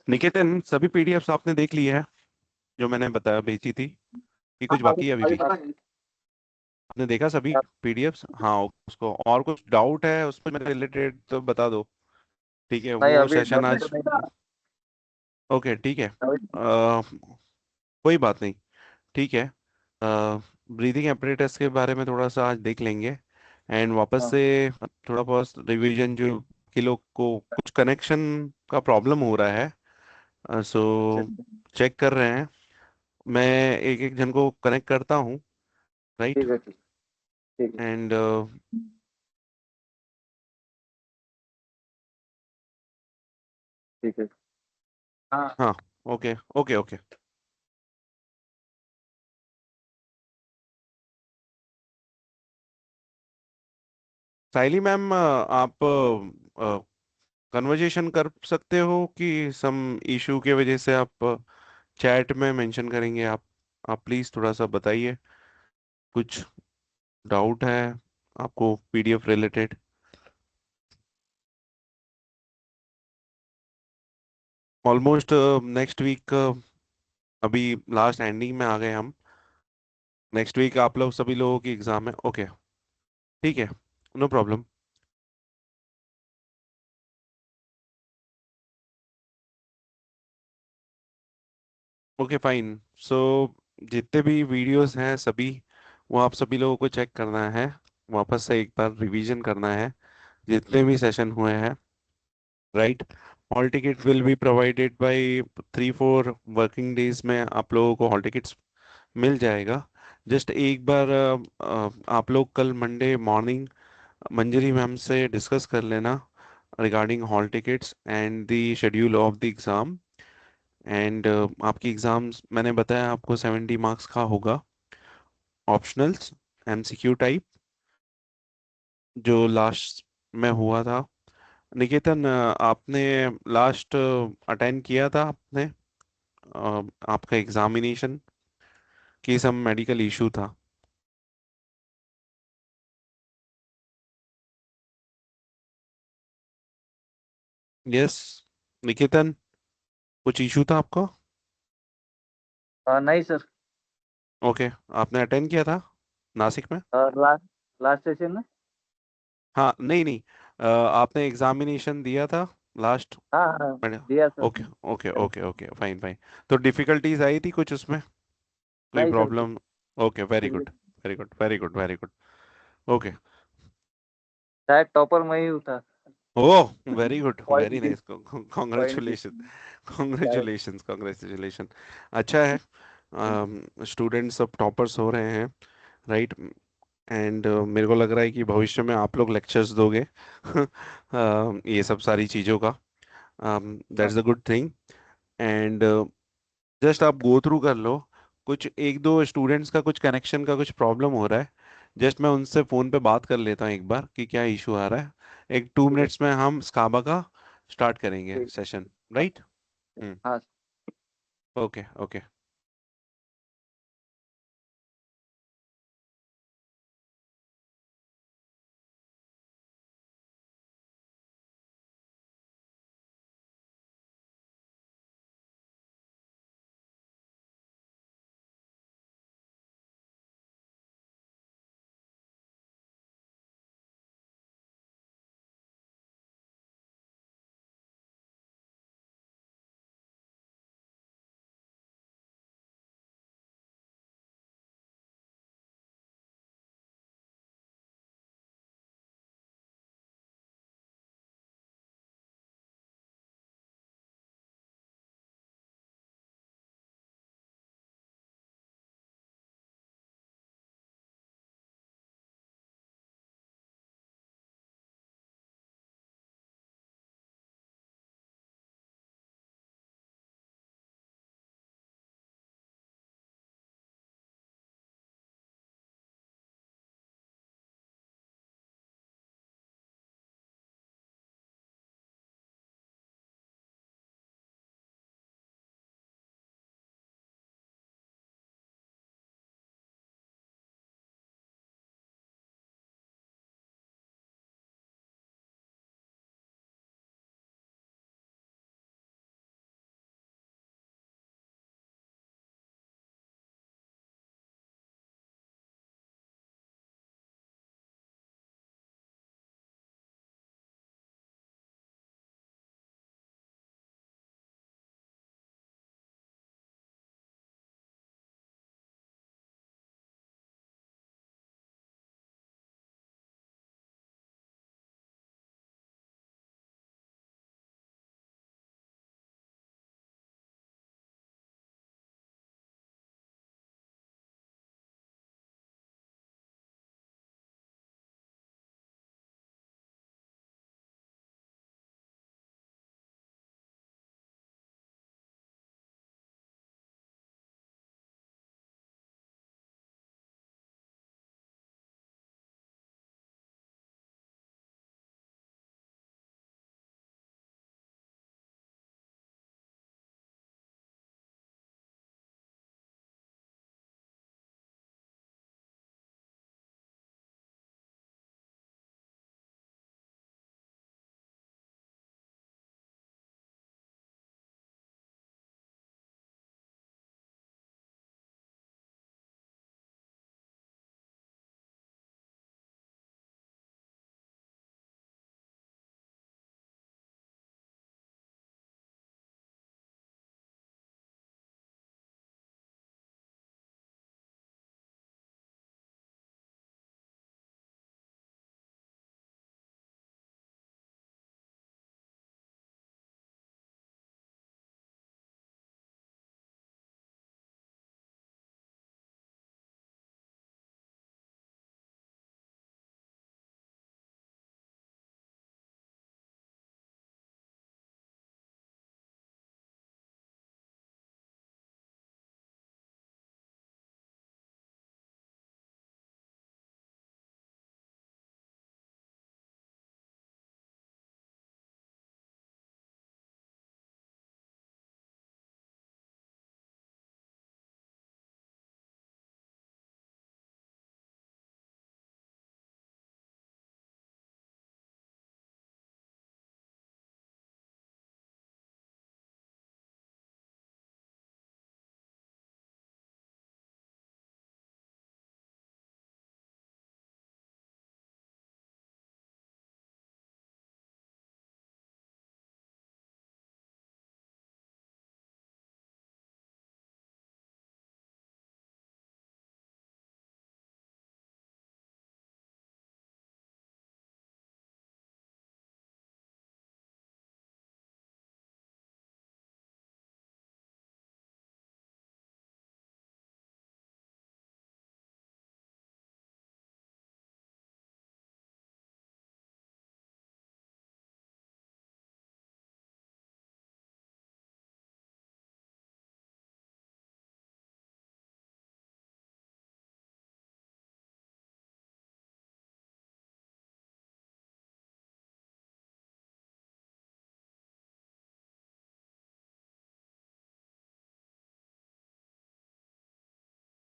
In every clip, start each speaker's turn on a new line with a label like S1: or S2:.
S1: निकेतन, सभी पीडीएफ्स आपने देख ली है जो मैंने बताया भेजी थी, कि
S2: हाँ
S1: कुछ
S2: हाँ,
S1: बाकी है अभी
S2: अभी
S1: भी?
S2: पता
S1: आपने देखा सभी
S2: नहीं।
S1: पीडीएफ्स? हाँ, उसको और कुछ डाउट है उसमें मेरे रिलेटेड तो बता दो। ठीक है,
S2: नहीं,
S1: वो
S2: अभी
S1: सेशन
S2: अभी तो
S1: आज।
S2: नहीं था।
S1: ओके, ठीक है।
S2: अभी
S1: कोई बात नहीं। ठीक है। ब्रीदिंग एपरेटस के बारे में थोड़ा सा आज देख लेंगे, एंड वापस
S2: हाँ।
S1: से थोड़ा बहुत रिवीजन, जो कि लोग को कुछ कनेक्शन का प्रॉब्लम हो रहा है, सो
S2: अच्छा,
S1: चेक कर रहे हैं। मैं एक एक जन को कनेक्ट करता हूँ, राइट?
S2: ठीक है, ठीक ठीक है,
S1: एंड
S2: ठीक है। हाँ।
S1: हाँ, ओके ओके ओके। साइली मैम, आप कन्वर्जेशन कर सकते हो कि सम इशू के वजह से आप चैट में मेंशन करेंगे? आप प्लीज थोड़ा सा बताइए, कुछ डाउट है आपको PDF related? Almost next week, अभी लास्ट एंडिंग में आ गए हम। नेक्स्ट वीक आप लोग सभी लोगों की एग्जाम है, ओके। ठीक है, no problem. Okay fine. So जितने भी वीडियोस हैं सभी, वो आप सभी लोगों को चेक करना है, वापस से एक बार रिवीजन करना है जितने भी सेशन हुए हैं, right? Hall ticket will be provided by 3-4 working days में आप लोगों को हॉल टिकट्स मिल जाएगा। जस्ट एक बार आप लोग कल मंडे मॉर्निंग मंजरी मैम से डिस्कस कर लेना regarding hall tickets and the schedule of the exam. And आपकी एग्ज़ाम्स मैंने बताया आपको 70 मार्क्स का होगा, ऑप्शनल्स, एमसीक्यू टाइप, जो लास्ट में हुआ था। निकेतन, आपने लास्ट अटेंड किया था आपने आपका एग्जामिनेशन, की सब मेडिकल इशू था? यस, निकेतन, कुछ इशू था आपको?
S2: नहीं सर।
S1: ओके, आपने अटेंड किया था नासिक में?
S2: लास्ट लास्ट सेशन में।
S1: हाँ, नहीं नहीं, आपने एग्जामिनेशन दिया था लास्ट?
S2: हाँ हाँ, दिया sir.
S1: Okay okay okay okay, fine fine. तो डिफिकल्टीज आई थी कुछ उसमें? कोई
S2: नहीं सर,
S1: प्रॉब्लम? ओके, वेरी
S2: कुछ भी।
S1: Good very good very good very good. Okay.
S2: शायद टॉपर मैं ही हूँ था।
S1: Oh, very good, very
S2: point
S1: nice.
S2: Point
S1: congratulation
S2: शायद।
S1: Congratulation congratulation. अच्छा है, स्टूडेंट्स सब टॉपर्स हो रहे हैं, राइट? एंड मेरे को लग रहा है कि भविष्य में आप लोग लेक्चर्स दोगे ये सब सारी चीज़ों का। That's a good thing. And just आप गो थ्रू कर लो। कुछ एक दो स्टूडेंट्स का कुछ कनेक्शन का कुछ प्रॉब्लम हो रहा है, जस्ट मैं उनसे फ़ोन पे बात कर लेता हूँ एक बार कि क्या इशू आ रहा है। एक 2 मिनट्स में हम स्काबा का स्टार्ट करेंगे
S2: ठीक।
S1: Session, right? हम्म।
S2: हाँ।
S1: Okay okay.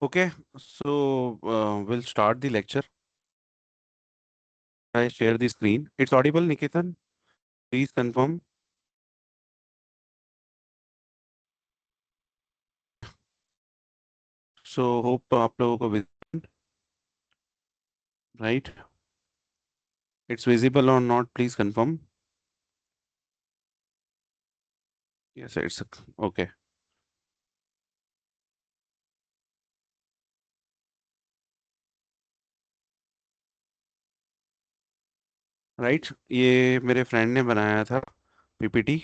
S1: Okay, so we'll start the lecture. I share the screen. It's audible, Nikitan? Please confirm. So hope तो आप लोगों को right? It's visible or not? Please confirm. Yes, it's okay. Right? ये मेरे friend ने बनाया था PPT.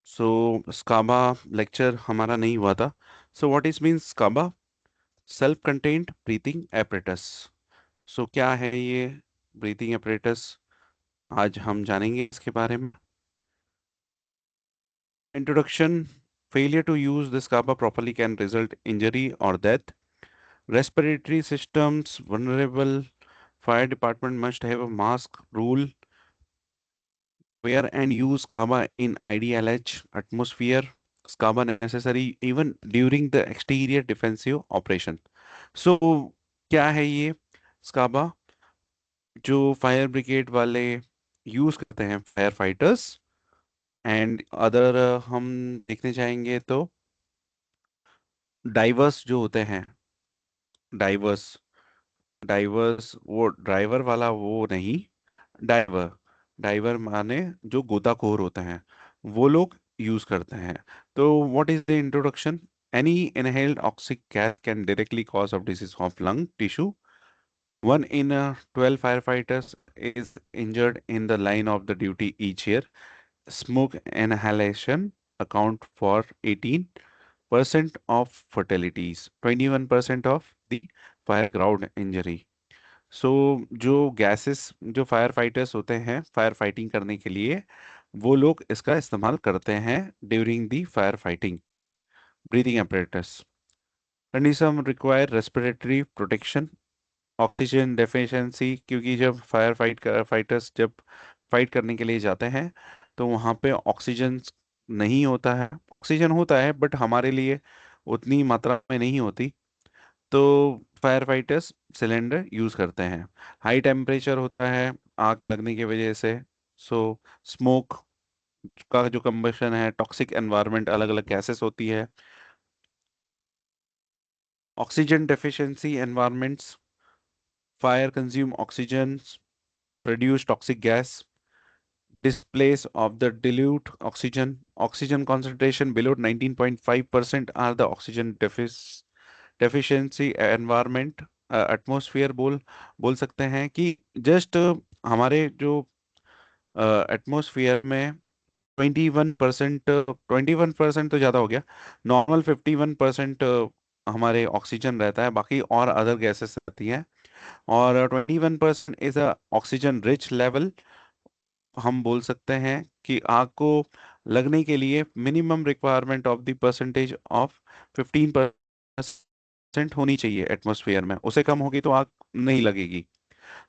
S1: सो स्काबा lecture हमारा नहीं हुआ था. So what is mean SCBA? Self contained breathing apparatus. So क्या है ये ब्रीथिंग एपरेटस? आज हम जानेंगे इसके बारे में. Introduction. Failure to use this kappa properly can result injury or death. Respiratory systems vulnerable. Fire department must have a mask rule. Wear and use SCABA in IDLH atmosphere. SCABA necessary even during the exterior defensive operation. So क्या है ये SCABA जो fire brigade वाले use करते हैं, fire fighters and other. हम देखने जाएंगे तो डाइवर्स जो होते हैं, डाइवर्स. डाइवर्स वो ड्राइवर वाला वो नहीं. डाइवर. डाइवर माने जो गोताखोर होते हैं, वो लोग यूज करते हैं. तो what is the introduction? Any inhaled toxic gas can directly cause of disease of lung tissue. One in 12 firefighters is injured in the line of the duty each year. Smoke inhalation account for 18% of fatalities, 21% of the fire ground injury. सो जो gases जो fire fighters होते हैं fire fighting करने के लिए, वो लोग इसका इस्तेमाल करते हैं during the fire fighting. Breathing apparatus. Condition require respiratory protection. Oxygen deficiency, क्योंकि जब फाइटर्स जब फाइट करने के लिए जाते हैं तो वहाँ पे ऑक्सीजन नहीं होता है. ऑक्सीजन होता है बट हमारे लिए उतनी मात्रा में नहीं होती. तो फायर फाइटर्स सिलेंडर यूज करते हैं. हाई टेम्परेचर होता है आग लगने की वजह से. सो स्मोक का जो कंबशन है, टॉक्सिक एनवायरनमेंट, अलग अलग गैसेस होती है. Oxygen deficiency environments. Fire consume oxygen, produce toxic gas. Displace of the dilute oxygen concentration below 19.5% are the oxygen deficiency environment. Atmosphere बोल सकते हैं कि जस्ट हमारे जो एटमोसफियर में 21%, 21% तो ज़्यादा हो गया. नॉर्मल 51% हमारे ऑक्सीजन रहता है, बाकी और अदर गैसेस रहती हैं. और 21% is a oxygen rich level. हम बोल सकते हैं कि आग को लगने के लिए minimum requirement of the percentage of 15% होनी चाहिए एटमॉस्फेयर में. उससे कम होगी तो आग नहीं लगेगी.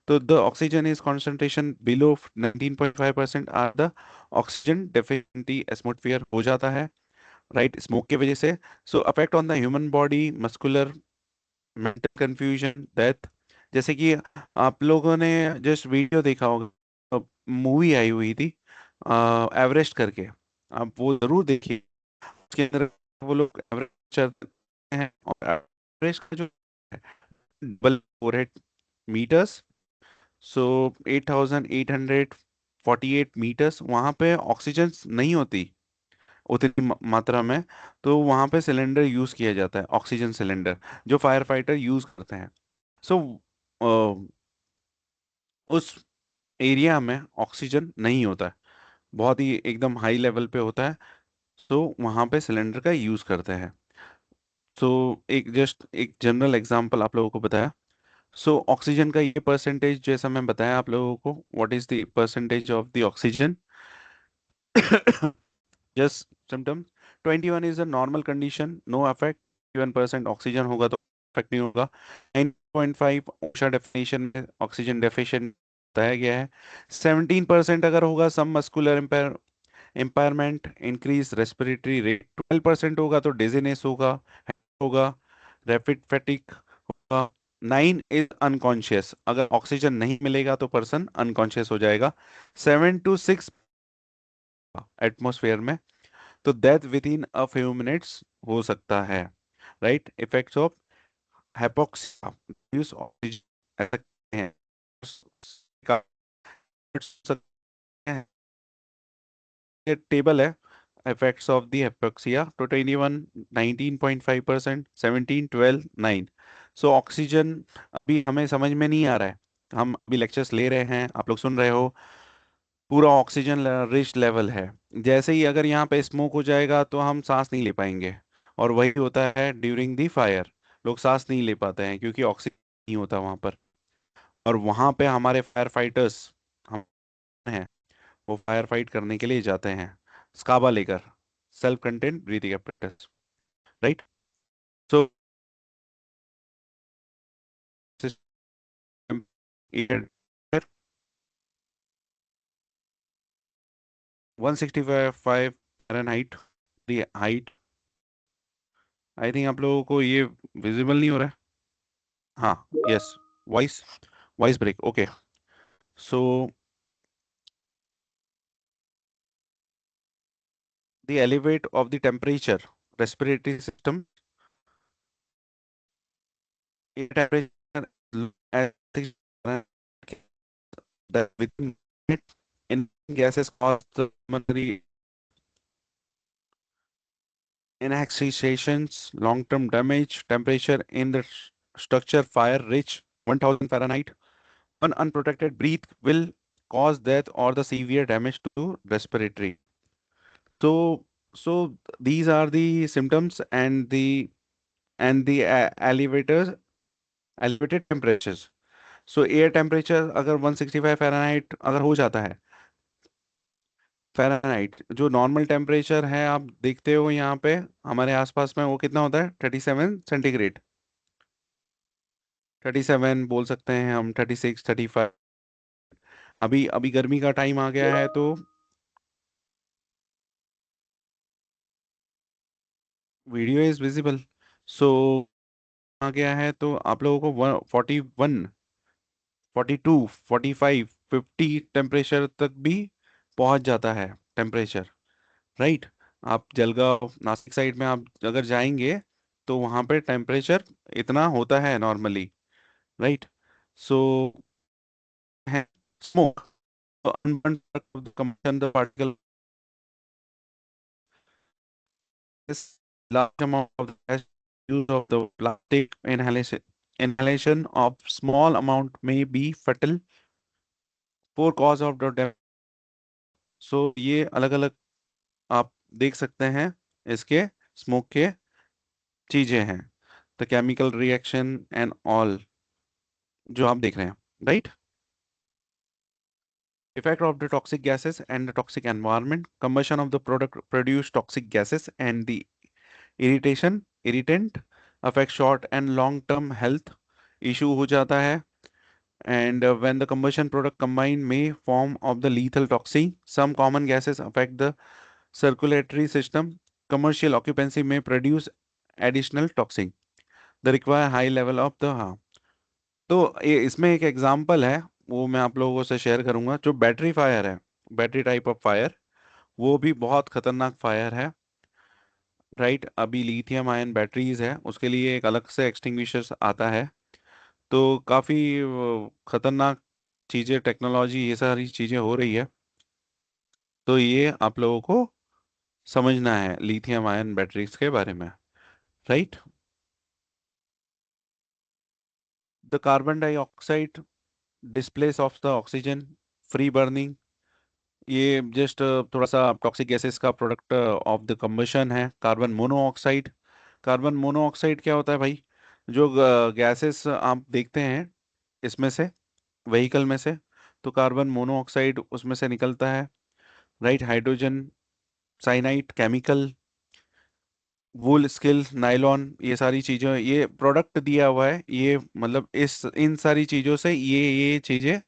S1: तो the oxygen is concentration below 19.5% or the oxygen deficiency atmosphere हो जाता है, राइट, स्मोक की वजह से. So affect on the human body, muscular, mental confusion, death. जैसे कि आप लोगों ने जस्ट वीडियो देखा होगा, मूवी आई हुई थी एवरेस्ट करके. आप वो जरूर देखिए. उसके अंदर वो लोग एवरेस्ट चढ़ते हैं और एवरेस्ट का जो डबल 400 मीटर्स. सो 8,848 मीटर्स, वहां पे ऑक्सीजन नहीं होती उतनी मात्रा में. तो वहां पे सिलेंडर यूज किया जाता है, ऑक्सीजन सिलेंडर, जो फायर फाइटर यूज करते हैं. सो उस एरिया में ऑक्सीजन नहीं होता है, बहुत ही एकदम हाई लेवल पे होता है. सो वहां पे सिलेंडर का यूज करते हैं. सो एक जस्ट एक जनरल एग्जांपल आप लोगों को बताया. सो ऑक्सीजन का ये परसेंटेज जैसा मैं बताया आप लोगों को, what is the percentage of the oxygen. Just symptoms. 21 is a normal condition, no effect. 21% oxygen होगा तो अफेक्ट नहीं होगा. 9.5 ओशा डेफिनेशन में ऑक्सीजन डेफिशिएंट बताया गया है. 17% अगर होगा some muscular impairment, increase respiratory rate, 12% होगा तो डिजीनेस होगा, रैपिड फैटिक होगा। 9 इज अनकॉन्शियस, अगर ऑक्सीजन नहीं मिलेगा तो पर्सन अनकॉन्शियस हो जाएगा। 7 to 6 एटमोसफेयर में, तो death with in a few minutes हो सकता है। Right, effects of hypoxia, use oxygen ऐसा कहते हैं। का- ये टेबल है, इफेक्ट्स ऑफ द hypoxia तो 21 19.5%, 17 12 9। सो ऑक्सीजन अभी हमें समझ में नहीं आ रहा है, हम अभी लेक्चर्स ले रहे हैं, आप लोग सुन रहे हो, पूरा ऑक्सीजन रिच लेवल है। जैसे ही अगर यहाँ पे स्मोक हो जाएगा तो हम सांस नहीं ले पाएंगे, और वही होता है ड्यूरिंग दी फायर, लोग सांस नहीं ले पाते हैं क्योंकि ऑक्सीजन नहीं होता वहां पर। और वहां पे हमारे फायर फाइटर्स हम हैं, वो फायर फाइट करने के लिए जाते हैं स्काबा लेकर, self content breathing apparatus, right. So system 165 Fahrenheit the height. I think आप लोगों को ये विजिबल नहीं हो रहा है। हाँ, yes, voice voice break, okay. So the elevate of the temperature respiratory system, a temperature at that within it in gases cause the pulmonary intoxications, long-term damage, temperature in the structure fire reach 1000 Fahrenheit. One unprotected breath will cause death or the severe damage to respiratory. So, so these are the symptoms and the elevated temperatures. So air temperature अगर 165 Fahrenheit अगर हो जाता है, Fahrenheit जो normal temperature है आप देखते हो यहाँ पे हमारे आसपास में, वो कितना होता है, 37 सेंटीग्रेड, 37 बोल सकते हैं हम, 36 35। अभी अभी गर्मी का टाइम आ गया है तो वीडियो इज विजिबल। सो आ गया है तो आप लोगों को 41 42 45 50 टेम्परेचर तक भी पहुंच जाता है टेम्परेचर, राइट। आप जलगांव नासिक साइड में आप अगर जाएंगे तो वहां पे टेम्परेचर इतना होता है नॉर्मली, राइट। सो है smoke, unburned product of the combustion, the particle is large amount of the gas, use of the plastic inhalation of small amount may be fatal for cause of the death। सो ये अलग अलग आप देख सकते हैं इसके smoke के चीजें हैं, the chemical reaction and all जो आप देख रहे हैं, right. Effect of the toxic gases and the toxic environment, combustion of the product produce toxic gases and the irritant affect short and long term health issue हो जाता है। And when the combustion product combine may form of the lethal toxin, some common gases affect the circulatory system, commercial occupancy may produce additional toxin, the require high level of the, हाँ। तो ये इसमें एक example है, वो मैं आप लोगों से शेयर करूंगा, जो बैटरी फायर है, बैटरी टाइप ऑफ फायर, वो भी बहुत खतरनाक फायर है, राइट। अभी लिथियम आयन बैटरीज है, उसके लिए एक अलग से एक्सटिंग्विशर्स आता है। तो काफी खतरनाक चीजें, टेक्नोलॉजी, ये सारी चीजें हो रही है, तो ये आप लोगों को समझना है लिथियम आयन बैटरीज के बारे में, right. The carbon dioxide displace of the oxygen, free burning, ये जस्ट थोड़ा सा टॉक्सिक गैसेस का प्रोडक्ट ऑफ द कंबशन है। कार्बन मोनोऑक्साइड, कार्बन मोनोऑक्साइड क्या होता है भाई, जो गैसेस आप देखते हैं इसमें से, व्हीकल में से, तो कार्बन मोनोऑक्साइड उसमें से निकलता है, राइट। हाइड्रोजन साइनाइड केमिकल, वूल स्किल नायलॉन, ये सारी चीजें, ये प्रोडक्ट दिया हुआ है, ये मतलब इस इन सारी चीजों से ये चीजें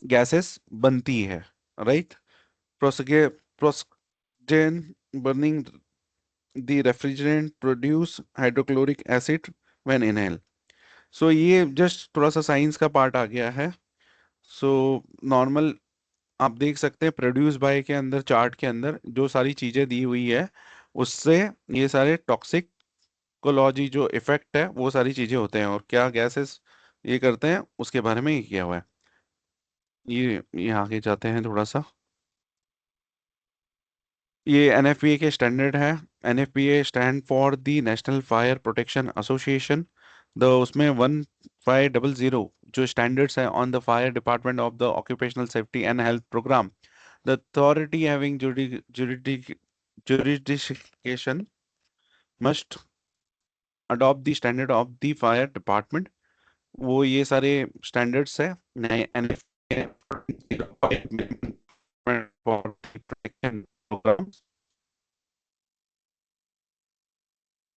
S1: गैसेस बनती है, राइट। प्रोसेगे Process burning the refrigerant produce hydrochloric acid when inhale. So ये जस्ट थोड़ा सा साइंस का पार्ट आ गया है. सो नॉर्मल आप देख सकते हैं प्रोड्यूस बाय के अंदर चार्ट के अंदर जो सारी चीजें दी हुई है उससे ये सारे टॉक्सिकोलॉजी जो इफेक्ट है वो सारी चीजें होते हैं और क्या गैसेस ये करते हैं उसके बारे में ये किया हुआ है. ये आगे जाते हैं थोड़ा सा. ये एनएफपीए के स्टैंडर्ड है. NFPA stand for the National Fire Protection Association. The उसमें 1500 जो स्टैंडर्ड्स है on the fire department of the occupational safety and health program. The authority having jurisdiction must adopt the standard of the fire department. वो ये सारे standards है एनएफपीए for the protection programs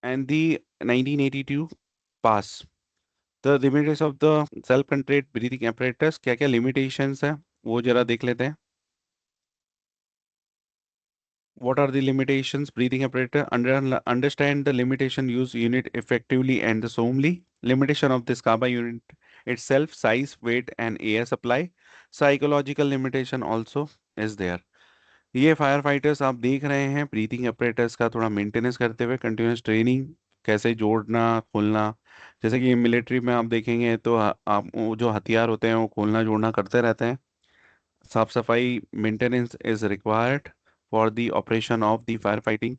S1: and the 1982 pass. The limitations of the self-contained breathing apparatus, क्या क्या limitations है वो जरा देख लेते हैं. What are the limitations? Breathing apparatus. Understand the limitation. Use unit effectively and solemnly. Limitation of this CABA unit itself, size, weight, and air supply. Psychological limitation also is there. ये fire fighters आप देख रहे हैं breathing apparatus का थोड़ा maintenance करते हुए continuous training कैसे जोड़ना खोलना. जैसे कि मिलिट्री में आप देखेंगे तो आप वो जो हथियार होते हैं वो खोलना जोड़ना करते रहते हैं. साफ सफाई maintenance is required for the operation of the fire fighting.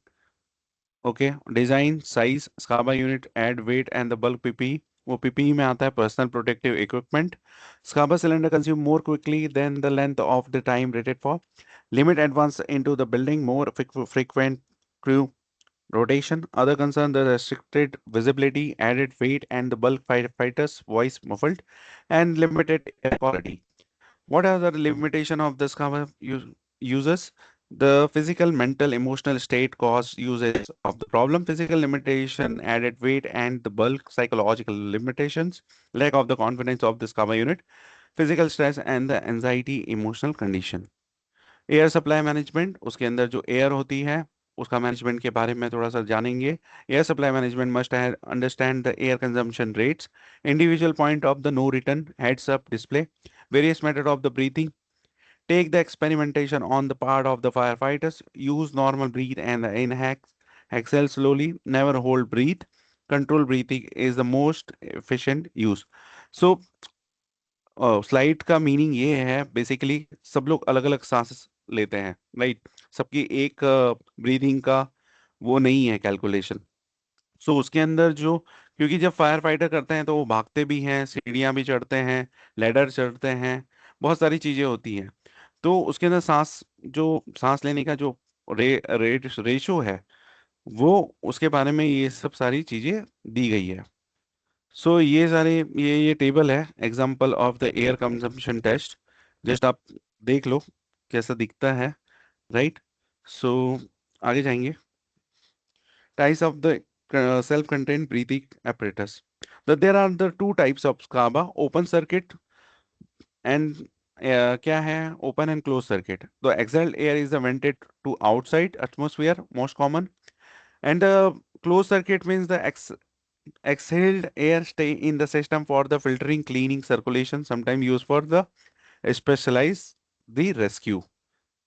S1: Okay. Design size SCBA unit add weight and the bulk PP. वो पीपी में आता है personal protective equipment. SCBA cylinder consume more quickly than the length of the time rated for. Limit advance into the building, more frequent crew rotation. Other concern the restricted visibility, added weight, and the bulk firefighters' voice muffled, and limited air quality. What are the limitation of this cover users? The physical, mental, emotional state cause usage of the problem. Physical limitation, added weight, and the bulk psychological limitations, lack of the confidence of this cover unit, physical stress, and the anxiety emotional condition. Air supply management उसके अंदर जो air होती है उसका management के बारे में थोड़ा सा जानेंगे. Air supply management must understand the air consumption rates. Individual point of the no return heads up display. Various method of the breathing. Take the experimentation on the part of the firefighters. Use normal breathe and inhale. Exhale slowly. Never hold breath. Control breathing is the most efficient use. So slide का meaning ये है basically सब लोग अलग अलग सांस लेते हैं राइट. सबकी एक ब्रीदिंग का वो नहीं है कैलकुलेशन. सो उसके अंदर जो क्योंकि जब फायर फाइटर करते हैं तो वो भागते भी हैं सीढ़ियां भी चढ़ते हैं लैडर चढ़ते हैं बहुत सारी चीजें होती हैं. तो उसके अंदर सांस लेने का जो रेशो है वो उसके बारे में ये सब सारी चीजें दी गई है. सो ये सारे ये टेबल है example of the air consumption test. Just आप देख लो कैसा दिखता है राइट. सो आगे जाएंगे. Types of the self contained breathing apparatus. There are the two types of SCABA, open circuit and क्या है open and closed circuit. The exhaled air is vented to outside atmosphere most common and the closed circuit means the exhaled air stay in the system for the filtering cleaning circulation sometimes used for the specialize the rescue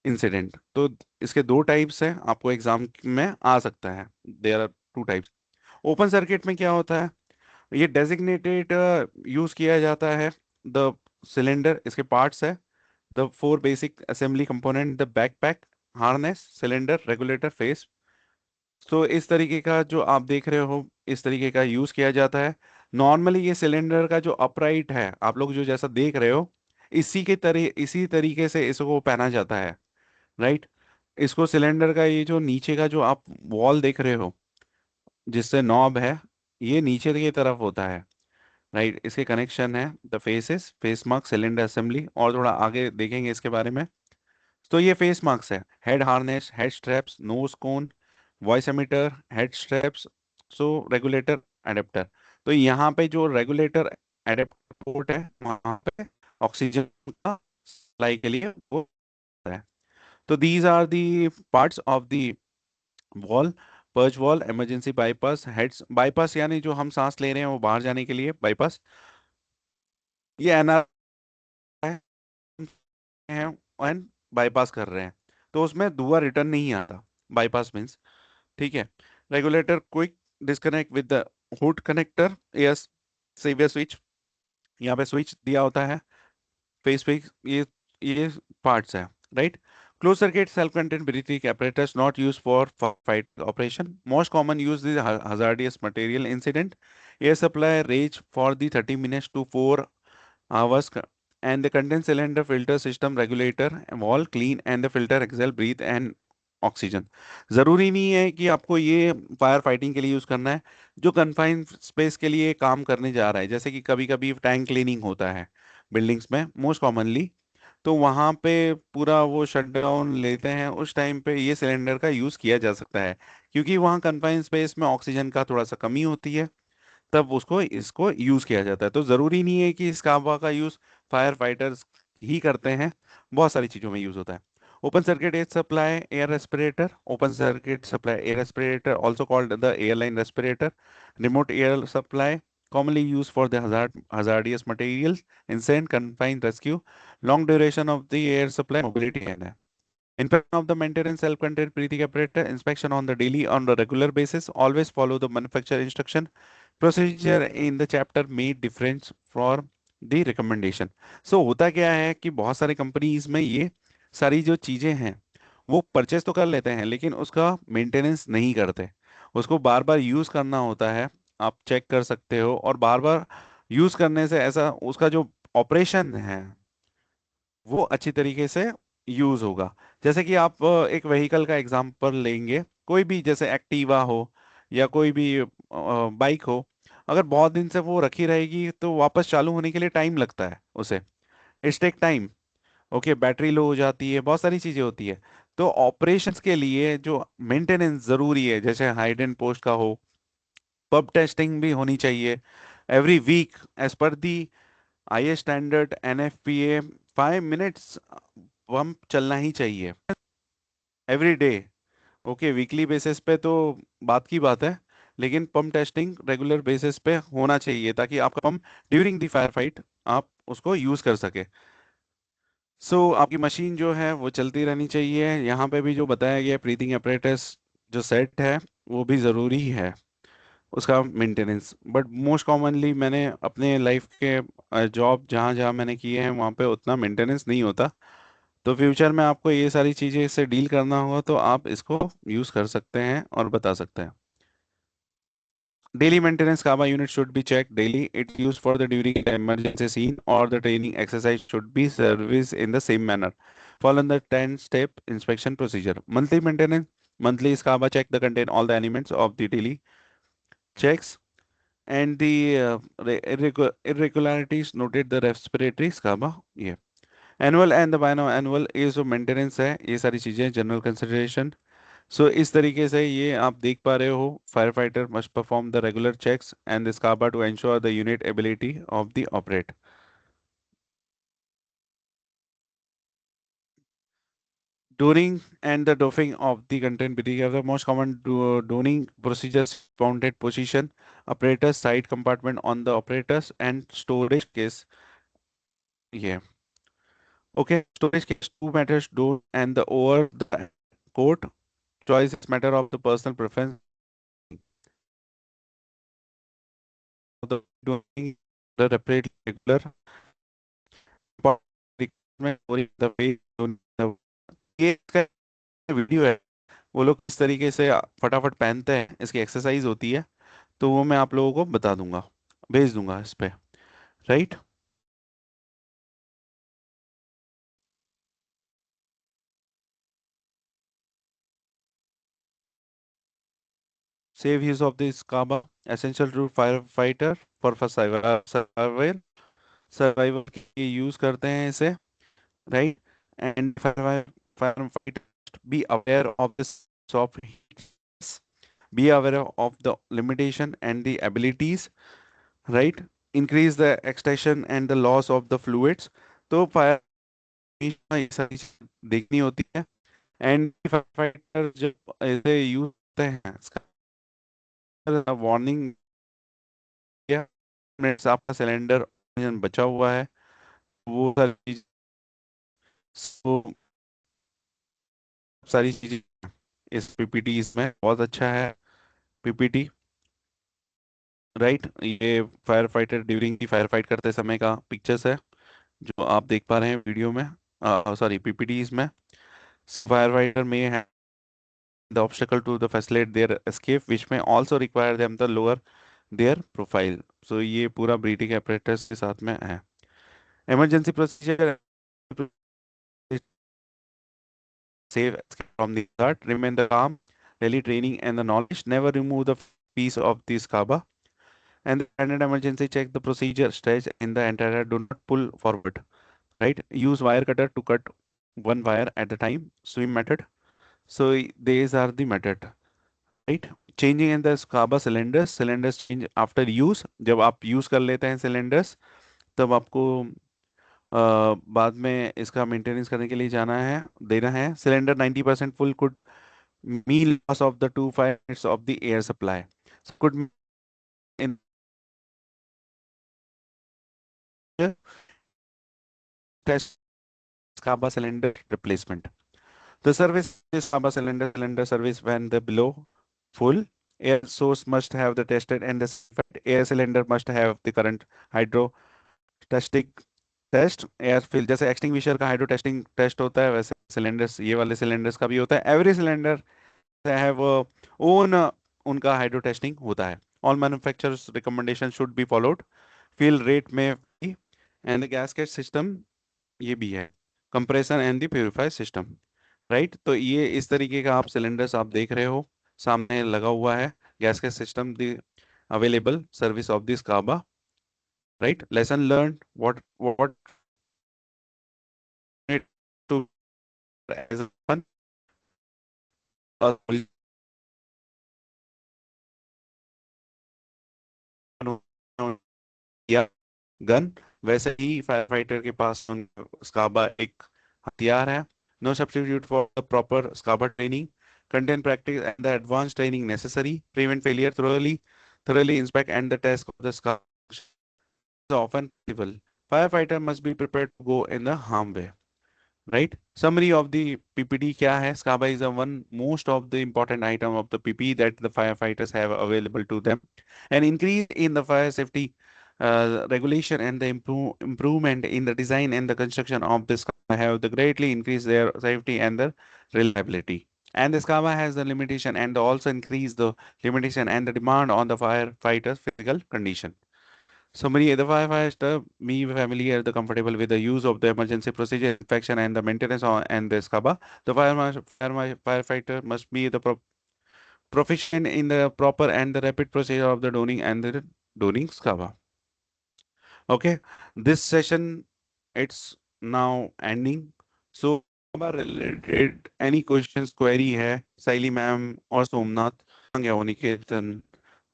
S1: incident. तो इसके दो types हैं आपको exam में आ सकता है. There are two types. Open circuit में क्या होता है ये डेजिग्नेटेड यूज किया जाता है. द सिलेंडर इसके पार्ट्स है. The four basic assembly component the backpack harness cylinder regulator face. तो इस तरीके का जो आप देख रहे हो इस तरीके का यूज किया जाता है. नॉर्मली ये सिलेंडर का जो अपराइट है आप लोग जो जैसा देख रहे हो इसी तरीके से इसको पहना जाता है राइट. इसको सिलेंडर का ये जो नीचे का जो आप वॉल देख रहे हो जिससे नॉब है ये नीचे की तरफ होता है राइट. इसके कनेक्शन है the faces face mask cylinder assembly और थोड़ा आगे देखेंगे इसके बारे में. तो ये फेस मार्क्स है head harness head straps nose cone voice emitter head straps. So regulator adapter. तो यहाँ पे जो रेगुलेटर एडेप्टर पोर्ट है वहां पे ऑक्सीजन का सप्लाई के लिए वो है. तो these are the parts of the valve. Purge valve, emergency bypass, heads bypass यानी जो हम सांस ले रहे हैं वो बाहर जाने के लिए बाईपास। ये एनआर हैं एंड बाईपास कर रहे हैं, तो उसमें धुआं रिटर्न नहीं आता, बाईपास मीन्स। ठीक है। Regulator quick disconnect with the hood connector, yes, saver switch, यहाँ पे स्विच दिया होता है, फेस पे, ये पार्ट्स है, right. Close circuit self content breathing apparatus not used for fight operation. Most common use is hazardous material incident. Air supply range for the 30 minutes to 4 hours, and the condense cylinder filter system regulator wall clean and the filter exhale breathe and oxygen. जरूरी नहीं है कि आपको ये fire fighting के लिए use करना है। जो कन्फाइंड स्पेस के लिए काम करने जा रहा है, जैसे कि कभी कभी टैंक क्लीनिंग होता है बिल्डिंग्स में मोस्ट कॉमनली, तो वहां पे पूरा वो शट डाउन लेते हैं, उस टाइम पे ये सिलेंडर का यूज किया जा सकता है, क्योंकि वहाँ कन्फाइंड स्पेस में ऑक्सीजन का थोड़ा सा कमी होती है, तब उसको इसको यूज किया जाता है। तो जरूरी नहीं है कि इस काबा का यूज फायर फाइटर्स ही करते हैं, बहुत सारी चीजों में यूज होता है। Open circuit air supply air respirator, open circuit supply air respirator also called the airline respirator, remote air supply commonly used for the hazardous materials, insect confined rescue, long duration of the air supply, mobility and inspection of the maintenance self-contained breathing apparatus, inspection on the daily on the regular basis, always follow the manufacturer instruction. Procedure in the chapter made difference for the recommendation. So होता क्या है कि बहुत सारी companies में ये सारी जो चीजें हैं वो परचेस तो कर लेते हैं, लेकिन उसका मेंटेनेंस नहीं करते। उसको बार बार यूज करना होता है, आप चेक कर सकते हो, और बार बार यूज करने से ऐसा उसका जो ऑपरेशन है वो अच्छी तरीके से यूज होगा। जैसे कि आप एक व्हीकल का एग्जांपल लेंगे, कोई भी, जैसे एक्टिवा हो या कोई भी बाइक हो, अगर बहुत दिन से वो रखी रहेगी तो वापस चालू होने के लिए टाइम लगता है उसे, it's take time. Okay, battery low हो जाती है, बहुत सारी चीजें होती है। तो ऑपरेशंस के लिए जो मेंटेनेंस जरूरी है, जैसे हाइड एंड पोस्ट का हो, पब टेस्टिंग भी होनी चाहिए every week as per the I standard NFPA। 5 minutes pump चलना ही चाहिए every day. Okay, weekly basis पे तो बात की बात है, लेकिन पंप टेस्टिंग रेगुलर बेसिस पे होना चाहिए, ताकि आपका pump during the fire fight आप उसको यूज कर सके। आपकी मशीन जो है वो चलती रहनी चाहिए। यहाँ पे भी जो बताया गया ब्रीथिंग apparatus जो सेट है वो भी ज़रूरी है, उसका मेंटेनेंस। बट मोस्ट कॉमनली मैंने अपने लाइफ के जॉब जहाँ जहाँ मैंने किए हैं वहाँ पे उतना मेंटेनेंस नहीं होता। तो फ्यूचर में आपको ये सारी चीज़ें इससे डील करना होगा तो आप इसको यूज़ कर सकते हैं और बता सकते हैं। Daily maintenance Kaba unit should be checked daily. It's used for the during the emergency scene or the training exercise should be serviced in the same manner. Follow the 10-step inspection procedure. Monthly maintenance. Monthly is Kaba check the contain all the elements of the daily checks and the irregularities noted the respiratory Kaba. Yeah. Annual and the biannual is जो maintenance है, ये सारी चीजें general consideration। इस तरीके से ये आप देख पा रहे हो, fire fighter must perform the regular checks and this काबा to ensure the unit ability of the operate. Downing and the doffing of the content BT are the most common downing procedures. Bounded position, apparatus side compartment on the apparatus and storage case. Yeah. Okay, storage case, two matters, door and the over the coat. Choice is matter of the personal preference. The doing the regular में पूरी दवाई ये इसका video है, वो लोग किस तरीके से फटाफट पहनते हैं, इसकी एक्सरसाइज होती है, तो वो मैं आप लोगों को बता दूंगा, भेज दूंगा इस पे, right. Save use of this काबा essential to fire fighter for survival, survival के लिए यूज करते हैं इसे, right. And fire fighter be aware of this of, be aware of the limitation and the abilities, right, increase the extraction and the loss of the fluids। तो fire ये सारी चीज़ देखनी होती है, एंड फाइटर जब इसे यूज करते हैं, वार्निंग, या मिनट्स आपका सिलेंडर ऑक्सीजन बचा हुआ है, वो सारी चीजें इस पीपीटी इसमें बहुत अच्छा है। पीपीटी, राइट, ये फायर फाइटर ड्यूरिंग की फायर फाइट करते समय का पिक्चर्स है जो आप देख पा रहे हैं वीडियो में, सॉरी पीपीटीज में। फायर फाइटर में है the obstacle to the facilitate their escape which may also require them to lower their profile। so ये पूरा ब्रीथिंग apparatus के साथ में है। emergency procedure, save from the start, remain the calm, daily training and the knowledge, never remove the piece of the SCABA, and the standard emergency check the procedure, stretch in the entire, do not pull forward, right? Use wire cutter to cut one wire at a time, swim method, so these are the method, right? Changing in the SCBA cylinders, cylinders change after use, जब आप use कर लेते हैं cylinders तब आपको बाद में इसका मेंटेनेंस करने के लिए जाना है, देना है। Cylinder 90% full could mean loss of the 2 5 minutes of the air supply, could in test SCBA cylinder replacement. The service is Saba cylinder service when the below full. Air source must have the tested and the certified air cylinder must have the current hydro testing test air fill, जैसे extinguisher का hydro testing test होता है वैसे cylinders, ये वाले cylinders का भी होता है। एवरी सिलेंडर हैव ओन उनका हाइड्रो टेस्टिंग होता है। All manufacturers recommendation should be followed, fill rate में भी, एंड द गैसकेट सिस्टम ये भी है, compressor and the purifier system, right. तो ये इस तरीके का आप सिलेंडर्स आप देख रहे हो सामने लगा हुआ है, gasket system the available service of this काबा, right. Lesson learn, what need to as a fun or या गन, वैसे ही फायर फाइटर के पास स्काबा एक हथियार है। No substitute for the proper SCBA training, content practice and the advance training necessary, prevent failure thoroughly inspect and the test of the scar is often possible, firefighter must be prepared to go in the harm way, right? Summary of the PPD क्या है? SCABA is a one most of the important item of the PPE that the firefighters have available to them. An increase in the fire safety regulation and the improvement in the design and the construction of this SCABA have the greatly increased their safety and the reliability. And the SCABA has the limitation and also increase the limitation and the demand on the firefighters' physical condition. Summary, the firefighter, me familiar, the comfortable with the use of the emergency procedure, inspection and the maintenance and the SCABA. The firefighter must be the proficient in the proper and the rapid procedure of the donning and the donning SCABA. Okay, this session, it's now ending. So, related, any questions, query है, साइली ma'am और सोमनाथ या निकेतन,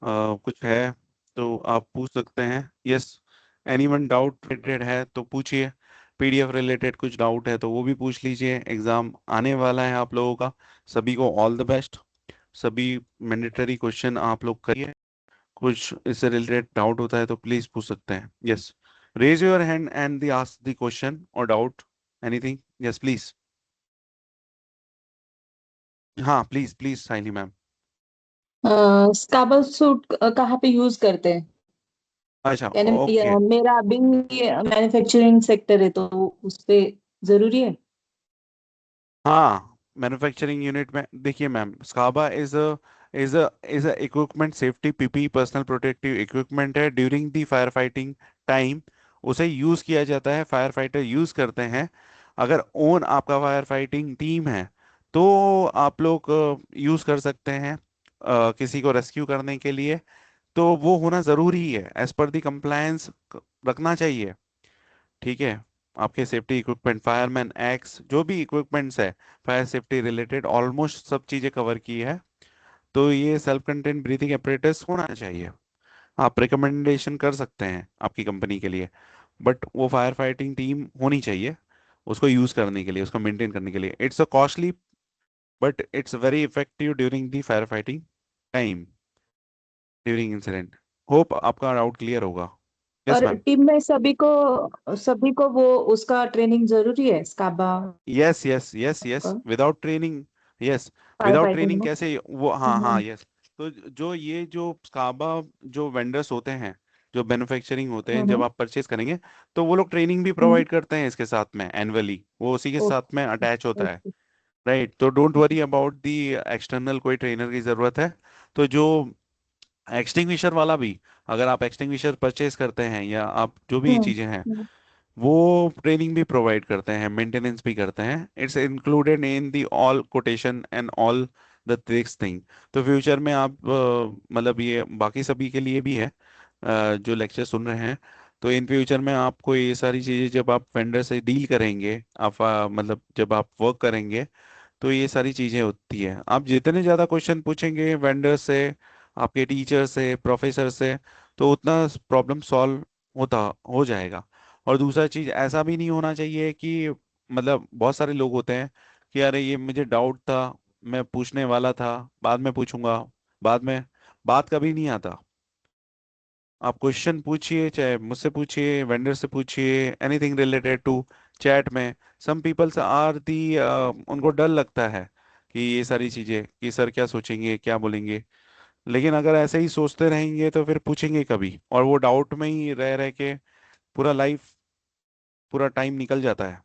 S1: कुछ है तो आप पूछ सकते हैं। यस, एनीवन डाउट रिलेटेड है तो पूछिए, पीडीएफ रिलेटेड कुछ डाउट है तो वो भी पूछ लीजिए। एग्जाम आने वाला है आप लोगों का, सभी को ऑल द बेस्ट। सभी मैंडेटरी क्वेश्चन आप लोग करिए, कुछ इससे रिलेटेड डाउट होता है तो प्लीज पूछ सकते हैं। Yes, raise your hand and the ask the question और डाउट, एनीथिंग। यस प्लीज, हाँ प्लीज प्लीज साइनी मैम।
S3: स्काबल सूट कहाँ पे यूज करते हैं?
S1: अच्छा,
S3: यानी
S1: ओके।
S3: मेरा अभी मैन्युफैक्चरिंग सेक्टर है तो उस पे जरूरी है।
S1: हाँ, मैन्युफैक्चरिंग यूनिट में देखिए ma'am, SCBA is a equipment safety PP personal protective equipment है during the fire fighting time. उसे यूज किया जाता है, फायर फाइटर यूज करते हैं। अगर ओन आपका फायर फाइटिंग टीम है तो आप लोग यूज कर सकते हैं किसी को रेस्क्यू करने के लिए, तो वो होना जरूरी है, एज पर दी कंप्लायंस रखना चाहिए, ठीक है। आपके सेफ्टी इक्विपमेंट, फायरमैन एक्स, जो भी इक्विपमेंट्स है फायर सेफ्टी रिलेटेड, ऑलमोस्ट सब चीजें कवर की है। तो ये सेल्फ कंटेंट ब्रीथिंग apparatus होना चाहिए। आप रिकमेंडेशन कर सकते हैं आपकी कंपनी के लिए, बट वो फायर फाइटिंग टीम होनी चाहिए उसको यूज करने के लिए, उसको मेंटेन करने के लिए। It's a costly but it's very effective during the firefighting time, during incident. Hope आपका डाउट क्लियर होगा. Yes,
S3: और
S1: ma'am.
S3: टीम में सभी को वो उसका ट्रेनिंग जरूरी है स्काबा
S1: Yes, yes, yes, yes.
S3: का
S1: Without training, yes.
S3: Fire
S1: Without
S3: fighting
S1: training
S3: में?
S1: कैसे वो, हाँ हाँ, yes. तो जो ये जो स्काबा जो वेंडर्स होते हैं, जो मैन्युफैक्चरिंग होते हैं, जब
S3: हम्म
S1: आप परचेज करेंगे तो वो लोग ट्रेनिंग भी
S3: हम्म
S1: प्रोवाइड करते हैं इसके साथ में एनुअली, वो उसी के साथ में
S3: ओके
S1: अटैच होता है.
S3: Okay
S1: right. तो don't worry about the external कोई ट्रेनर की जरूरत है. तो जो एक्सटिंग्विशर वाला भी, अगर आप एक्सटिंग्विशर परचेज करते हैं या आप जो भी चीजें हैं,
S3: हम्म
S1: वो ट्रेनिंग भी प्रोवाइड करते हैं, मेंटेनेंस भी करते हैं. It's included in the all quotation and all the this thing. तो फ्यूचर में आप मतलब ये बाकी सभी के लिए भी है जो लेक्चर सुन रहे हैं. तो इन फ्यूचर में आपको ये सारी चीजें जब आप वेंडर से डील करेंगे, आप मतलब जब आप वर्क करेंगे, तो ये सारी चीजें होती है. आप जितने ज्यादा क्वेश्चन पूछेंगे वेंडर से, आपके टीचर से, प्रोफेसर से, तो उतना प्रॉब्लम सॉल्व होता हो जाएगा. और दूसरा चीज, ऐसा भी नहीं होना चाहिए कि मतलब बहुत सारे लोग होते हैं कि अरे ये मुझे डाउट था, मैं पूछने वाला था, बाद में पूछूंगा, बाद में. बात कभी नहीं आता. आप क्वेश्चन पूछिए, चाहे मुझसे पूछिए, वेंडर से पूछिए, एनीथिंग रिलेटेड टू चैट में. सम पीपल्स आर दी उनको डर लगता है कि ये सारी चीजें, कि सर क्या सोचेंगे, क्या बोलेंगे. लेकिन अगर ऐसे ही सोचते रहेंगे तो फिर पूछेंगे कभी, और वो डाउट में ही रह रह के पूरा लाइफ, पूरा टाइम निकल जाता है.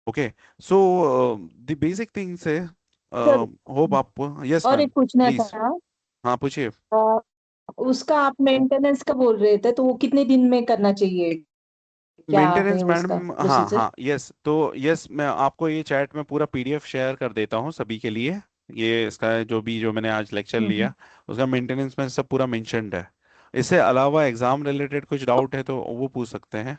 S1: Okay. So the basic things है.
S3: सर
S1: होप आप. यस
S3: और
S1: मैम,
S3: एक पूछना
S1: प्लीज.
S3: था
S1: हाँ, पूछिए.
S3: अ, उसका आप मेंटेनेंस का बोल रहे थे तो वो कितने दिन में करना चाहिए? क्या है
S1: मेंटेनेंस
S3: उसका
S1: मैडम, हाँ
S3: प्रोसीजर?
S1: हाँ, यस. तो यस, मैं आपको ये चैट में पूरा पीडीएफ शेयर कर देता हूँ सभी के लिए. ये इसका जो मैंने आज लेक्चर
S3: हम्म
S1: लिया, उसका मेंटेनेंस में सब पूरा मेंशन्ड है. इससे अलावा एग्जाम रिलेटेड कुछ डाउट है तो वो पूछ सकते हैं.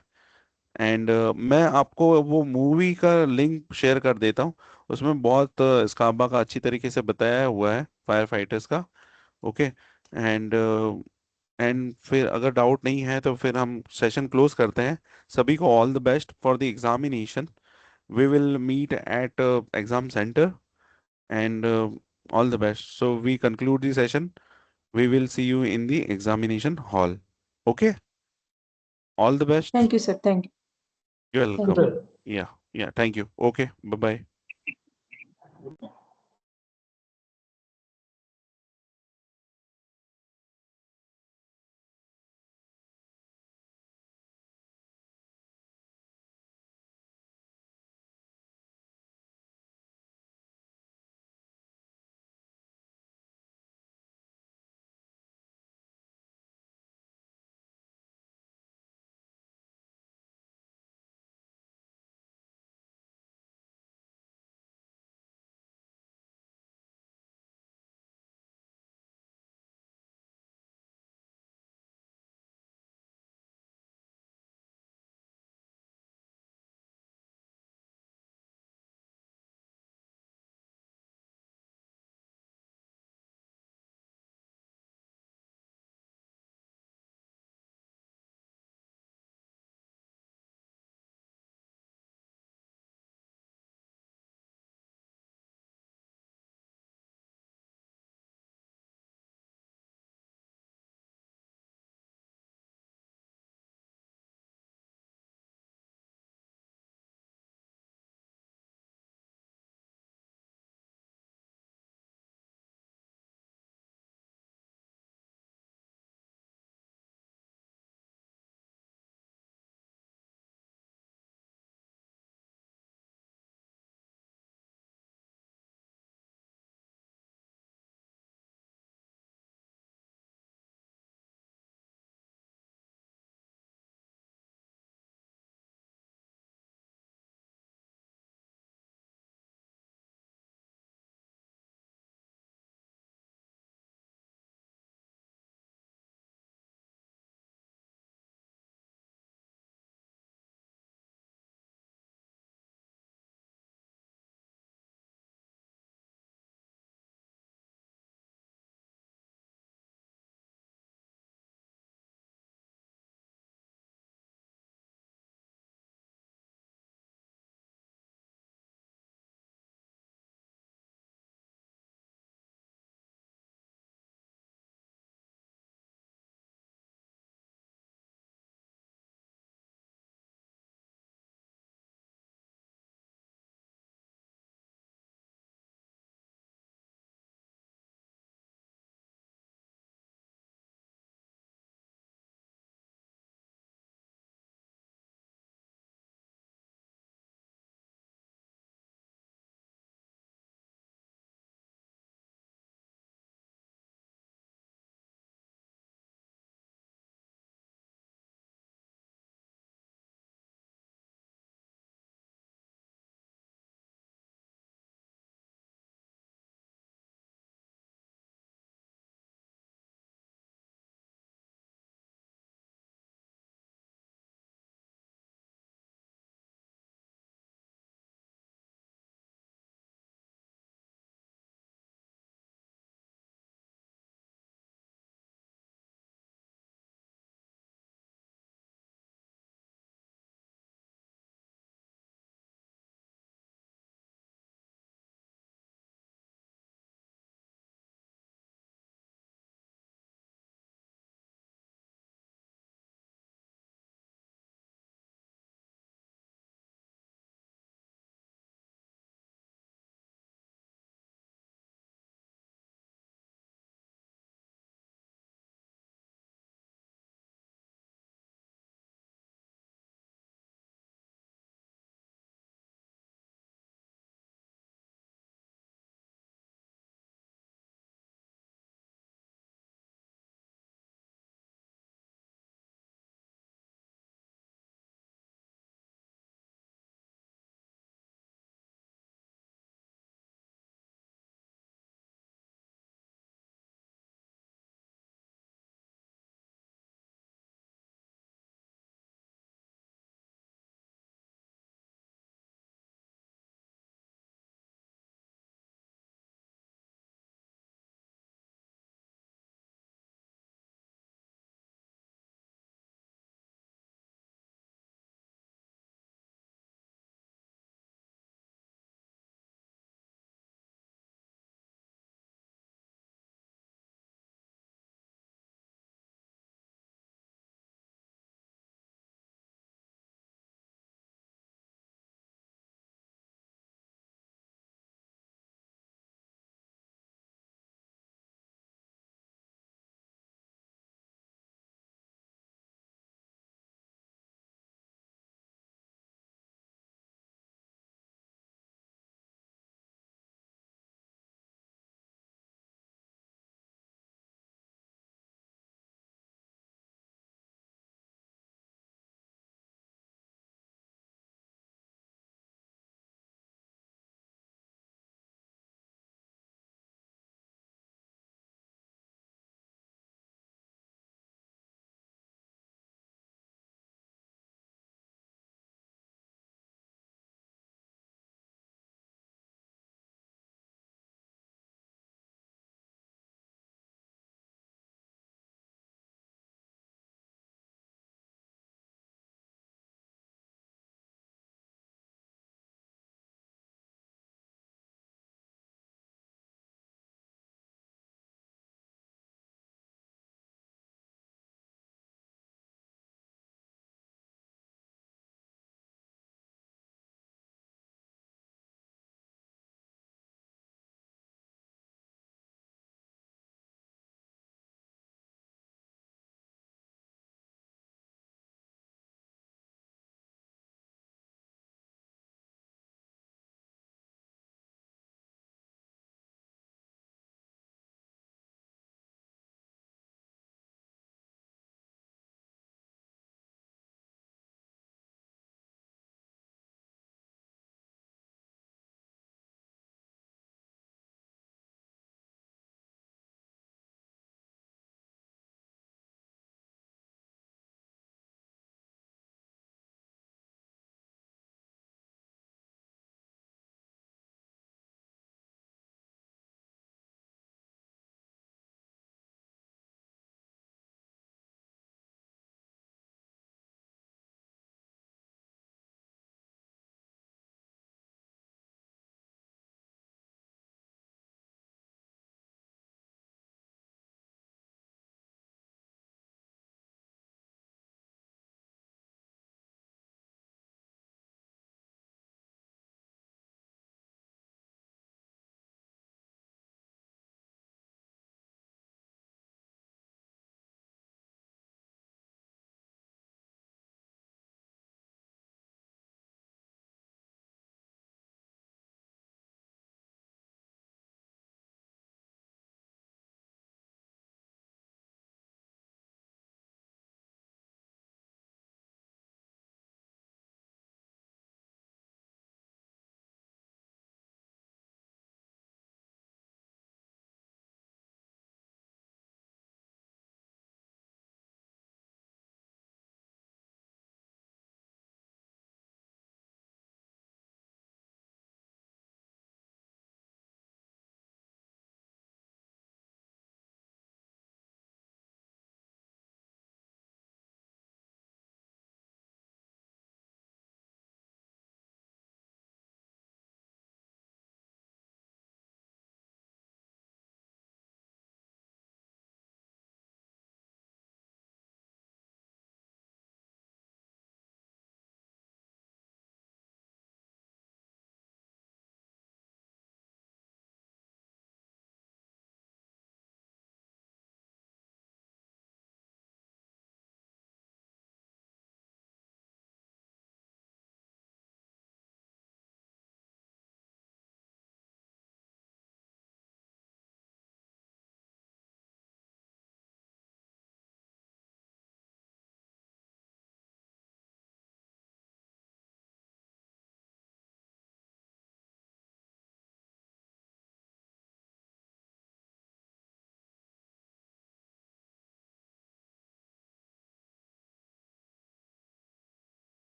S1: एंड मैं आपको वो मूवी का लिंक शेयर कर देता हूँ. उसमें बहुत स्काबा का अच्छी तरीके से बताया हुआ है, फायर फाइटर्स का. ओके. एंड फिर अगर डाउट नहीं है तो फिर हम सेशन क्लोज करते हैं. सभी को all the best for the examination. We will meet at exam centre. And all the best. So we conclude the session. We will see you in the examination hall. Okay? All the best.
S3: Thank you sir thank
S1: You're
S3: you
S1: welcome.
S3: Thank you
S1: Yeah, yeah. Thank you. Okay. Bye bye.